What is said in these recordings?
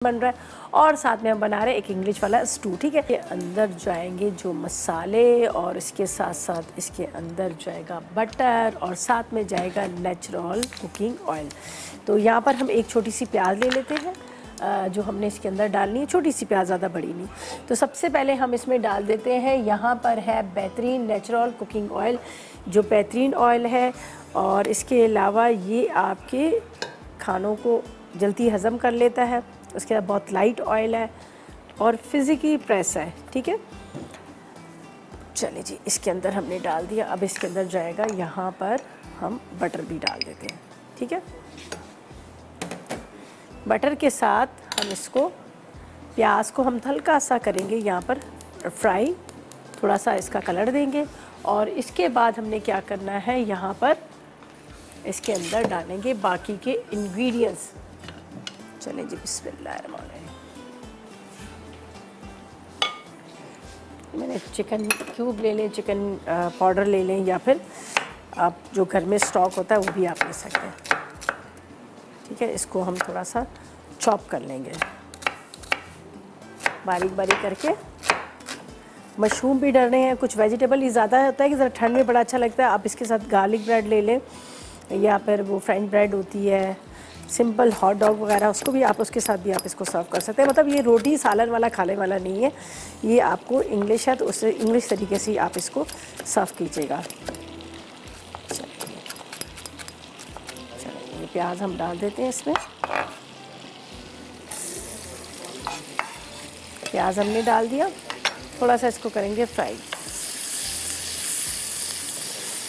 बन रहा है और साथ में हम बना रहे हैं एक इंग्लिश वाला स्टू। ठीक है, अंदर जाएंगे जो मसाले और इसके साथ साथ इसके अंदर जाएगा बटर और साथ में जाएगा नेचुरल कुकिंग ऑयल। तो यहाँ पर हम एक छोटी सी प्याज ले लेते हैं जो हमने इसके अंदर डालनी है, छोटी सी प्याज, ज़्यादा बड़ी नहीं। तो सबसे पहले हम इसमें डाल देते हैं, यहाँ पर है बेहतरीन नेचुरल कुकिंग ऑयल, जो बेहतरीन ऑयल है और इसके अलावा ये आपके खानों को जल्दी हज़म कर लेता है। उसके बाद बहुत लाइट ऑयल है और फिज़िकली प्रेस है। ठीक है, चलिए जी, इसके अंदर हमने डाल दिया। अब इसके अंदर जाएगा, यहाँ पर हम बटर भी डाल देते हैं। ठीक है, बटर के साथ हम इसको, प्याज को हम हल्का सा करेंगे यहाँ पर फ्राई, थोड़ा सा इसका कलर देंगे और इसके बाद हमने क्या करना है, यहाँ पर इसके अंदर डालेंगे बाकी के इंग्रेडिएंट्स। चलें जी, बिस्मिल्लाहिर्रहमानिर्रहीम। मैंने चिकन क्यूब ले लें, चिकन पाउडर ले लें, या फिर आप जो घर में स्टॉक होता है वो भी आप ले सकते हैं। ठीक है, इसको हम थोड़ा सा चॉप कर लेंगे बारीक बारीक करके। मशरूम भी डलने हैं, कुछ वेजिटेबल ही ज़्यादा होता है कि ज़रा ठंड में बड़ा अच्छा लगता है। आप इसके साथ गार्लिक ब्रेड ले लें या फिर वो फ्रेंच ब्रेड होती है, सिंपल हॉट डॉग वगैरह, उसको भी आप, उसके साथ भी आप इसको सर्व कर सकते हैं। मतलब ये रोटी सालन वाला खाने वाला नहीं है, ये आपको इंग्लिश है तो उससे इंग्लिश तरीके से आप इसको सर्व कीजिएगा। चलिए, ये प्याज हम डाल देते हैं इसमें। प्याज हमने डाल दिया, थोड़ा सा इसको करेंगे फ्राई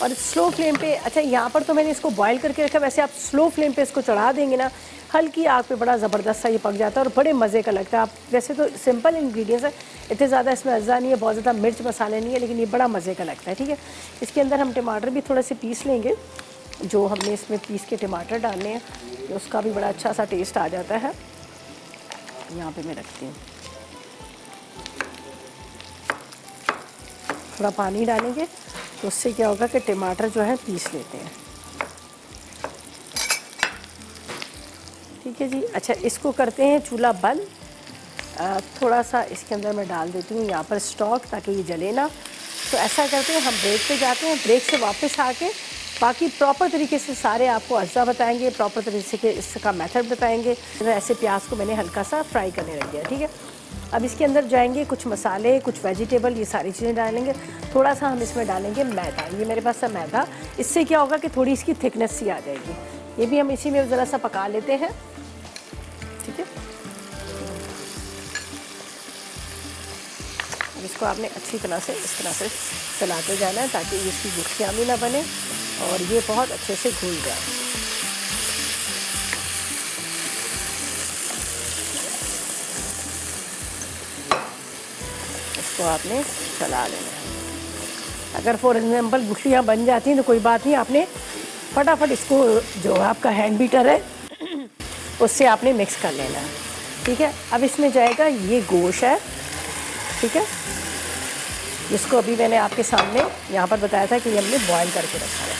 और स्लो फ्लेम पे। अच्छा, यहाँ पर तो मैंने इसको बॉईल करके रखा, वैसे आप स्लो फ्लेम पे इसको चढ़ा देंगे ना, हल्की आग पे बड़ा ज़बरदस्त सा ये पक जाता है और बड़े मज़े का लगता है। आप वैसे तो सिंपल इंग्रेडिएंट्स है, इतने ज़्यादा इसमें अज्जा नहीं है, बहुत ज़्यादा मिर्च मसाले नहीं है, लेकिन ये बड़ा मज़े का लगता है। ठीक है, इसके अंदर हम टमाटर भी थोड़े से पीस लेंगे, जो हमने इसमें पीस के टमाटर डालने हैं, तो उसका भी बड़ा अच्छा सा टेस्ट आ जाता है। यहाँ पर मैं रखती हूँ, थोड़ा पानी डालेंगे तो उससे क्या होगा कि टमाटर जो है पीस लेते हैं। ठीक है जी। अच्छा, इसको करते हैं चूल्हा बंद। थोड़ा सा इसके अंदर मैं डाल देती हूँ यहाँ पर स्टॉक, ताकि ये जले ना। तो ऐसा करते हैं, हम ब्रेक पे जाते हैं, ब्रेक से वापस आके बाकी प्रॉपर तरीके से सारे आपको अज्जा बताएंगे, प्रॉपर तरीके से इसका मेथड बताएंगे। ऐसे प्याज को मैंने हल्का सा फ्राई करने रख दिया। ठीक है, अब इसके अंदर जाएंगे कुछ मसाले, कुछ वेजिटेबल, ये सारी चीज़ें डालेंगे। थोड़ा सा हम इसमें डालेंगे मैदा, ये मेरे पास है मैदा। इससे क्या होगा कि थोड़ी इसकी थिकनेस सी आ जाएगी। ये भी हम इसी में ज़रा सा पका लेते हैं। ठीक है, अब इसको आपने अच्छी तरह से इस तरह से चलाते जाना है ताकि इसकी गुठलियाँ भी ना बने और ये बहुत अच्छे से घुल जाए। इसको आपने चला लेना है। अगर फॉर एग्जाम्पल गुठलियाँ बन जाती हैं तो कोई बात नहीं, आपने फटाफट इसको, जो आपका हैंड बीटर है उससे आपने मिक्स कर लेना है। ठीक है, अब इसमें जाएगा ये गोश्त है। ठीक है, जिसको अभी मैंने आपके सामने यहाँ पर बताया था कि ये हमने बॉईल करके रखा है।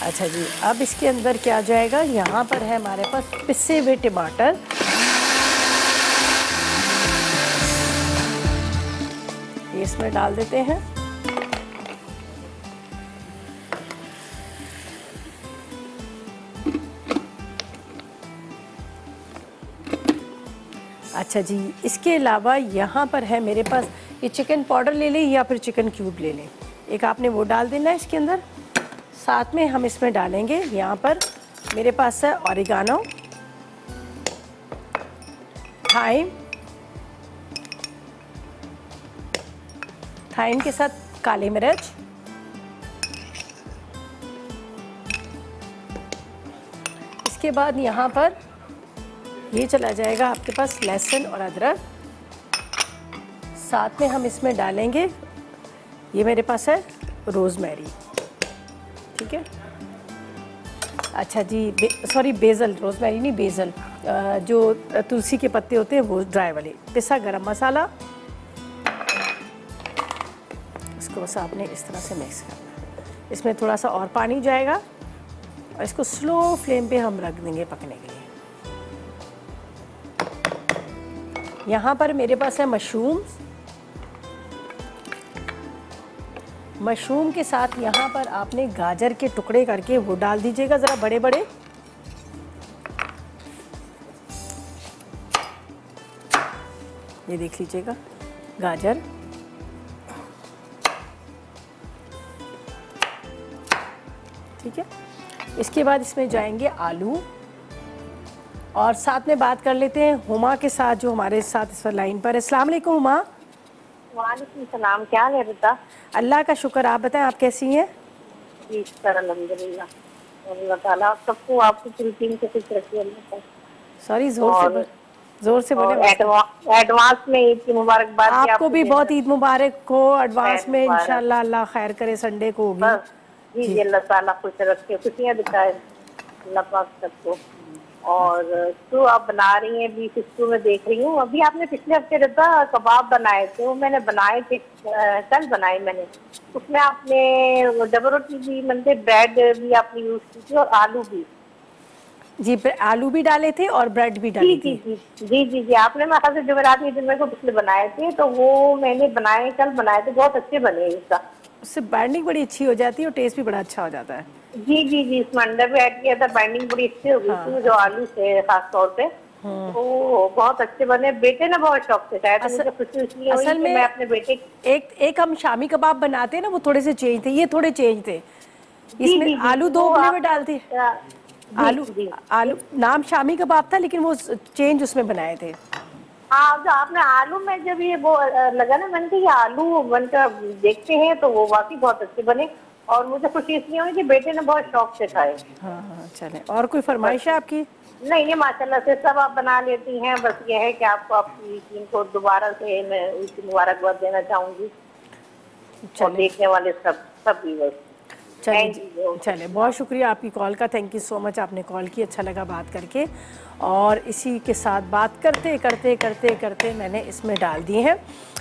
अच्छा जी, अब इसके अंदर क्या जाएगा, यहाँ पर है हमारे पास पिसे हुए टमाटर। ये इसमें डाल देते हैं। अच्छा जी, इसके अलावा यहाँ पर है मेरे पास, ये चिकन पाउडर ले लें या फिर चिकन क्यूब ले लें, एक आपने वो डाल देना है इसके अंदर। साथ में हम इसमें डालेंगे, यहाँ पर मेरे पास है ऑरिगानो, थाइम, थाइम के साथ काली मिर्च, इसके बाद यहाँ पर ये चला जाएगा आपके पास लहसुन और अदरक। साथ में हम इसमें डालेंगे, ये मेरे पास है रोज़मेरी। ठीक है, अच्छा जी, सॉरी बेज़ल, रोज़मेरी नहीं बेज़ल, जो तुलसी के पत्ते होते हैं वो ड्राई वाले। पिसा गरम मसाला, इसको बस आपने इस तरह से मिक्स करना है। इसमें थोड़ा सा और पानी जाएगा और इसको स्लो फ्लेम पे हम रख देंगे पकने के लिए। यहाँ पर मेरे पास है मशरूम। मशरूम के साथ यहाँ पर आपने गाजर के टुकड़े करके वो डाल दीजिएगा ज़रा बड़े बड़े। ये देख लीजिएगा गाजर। ठीक है, इसके बाद इसमें जाएंगे आलू और साथ में बात कर लेते हैं हुमा के साथ जो हमारे साथ इस लाइन पर है। अस्सलाम वालेकुम हुमा। वालेकुम सलाम, क्या हाल है बेटा? अल्लाह का शुक्र, आप बताएं आप कैसी हैं? जी सर, अल्हम्दुलिल्लाह। अल्लाह ताला सबको, आपकी पूरी टीम को खुश रखे अल्लाह। सॉरी, जोर से बोले। एडवांस में ईद की मुबारकबाद। आपको भी बहुत ईद मुबारक हो एडवांस में। इंशाल्लाह अल्लाह खैर करे, संडे को होगी। जी अल्लाह ताला खुश रखे, खुशियाँ दिखाए अल्लाह पाक सबको। और स्टू आप बना रही हैं, बीफ स्टू में देख रही हूँ। अभी आपने पिछले हफ्ते रखा कबाब बनाए थे, वो मैंने बनाए थे, कल बनाए मैंने। उसमें आपने डबल रोटी भी बनते, ब्रेड भी आपने यूज की थी और आलू भी। जी, आलू भी डाले थे और ब्रेड भी डाली थी। जी आपने मेरे ख्याल से जुमेरात के दिन मेरे को पिछले बनाए थे, तो वो मैंने बनाए, कल बनाए थे, बहुत अच्छे बने। इसका उससे बाइंडिंग बड़ी अच्छी हो जाती है और टेस्ट भी बड़ा अच्छा हो जाता है। जी इसमें अंडा भी ऐड किया था, बाइंडिंग बड़ी अच्छी हो गई थी जो आलू से खास तौर पे। तो बहुत अच्छे बने। बेटे ने बहुत शौक से खाया, तो मुझे खुशी इसलिए हुई कि मैं अपने बेटे एक हम शामी कबाब बनाते हैं ना, वो थोड़े से चेंज थे, ये थोड़े चेंज थे। इसमें आलू 2 उबले हुए डालते, आलू नाम शामी कबाब था लेकिन वो चेंज उसमें बनाए थे। हाँ, जो आपने आलू में जब ये वो लगा ना, मैंने कहा ये आलू बनकर देखते हैं, तो वो वाकई बहुत अच्छे बने। और मुझे खुशी इसलिए हुई कि बेटे ने बहुत शौक से खाए। हाँ चले। और कोई फरमाइश है आपकी? नहीं, ये माशाल्लाह से सब आप बना लेती हैं। बस ये है कि आपको आपकी टीम को दोबारा से मैं उसकी मुबारकबाद देना चाहूँगी और देखने वाले सब व्यूअर्स। चले, बहुत शुक्रिया आपकी कॉल का। थैंक यू सो मच, आपने कॉल की, अच्छा लगा बात करके। और इसी के साथ बात करते करते करते करते मैंने इसमें डाल दिए हैं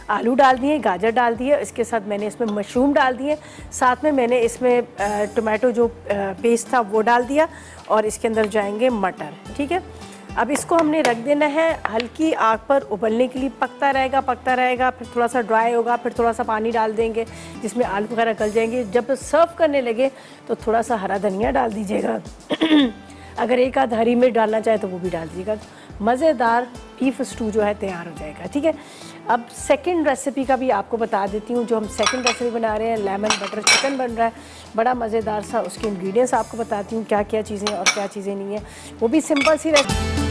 आलू, डाल दिए, गाजर डाल दिए, इसके साथ मैंने इसमें मशरूम डाल दिए, साथ में मैंने इसमें टोमेटो जो पेस्ट था वो डाल दिया और इसके अंदर जाएंगे मटर। ठीक है, अब इसको हमने रख देना है हल्की आग पर उबलने के लिए। पकता रहेगा, फिर थोड़ा सा ड्राई होगा, फिर थोड़ा सा पानी डाल देंगे जिसमें आलू वगैरह गल जाएंगे। जब सर्व करने लगे तो थोड़ा सा हरा धनिया डाल दीजिएगा अगर एक आध हरी मिर्च डालना चाहे तो वो भी डाल दीजिएगा। मज़ेदार बीफ स्टू जो है तैयार हो जाएगा। ठीक है, अब सेकंड रेसिपी का भी आपको बता देती हूँ। जो हम सेकंड रेसिपी बना रहे हैं, लेमन बटर चिकन बन रहा है, बड़ा मज़ेदार सा। उसके इंग्रेडिएंट्स आपको बताती हूँ क्या क्या चीज़ें और क्या चीज़ें नहीं है। वो भी सिंपल सी रेसिपी।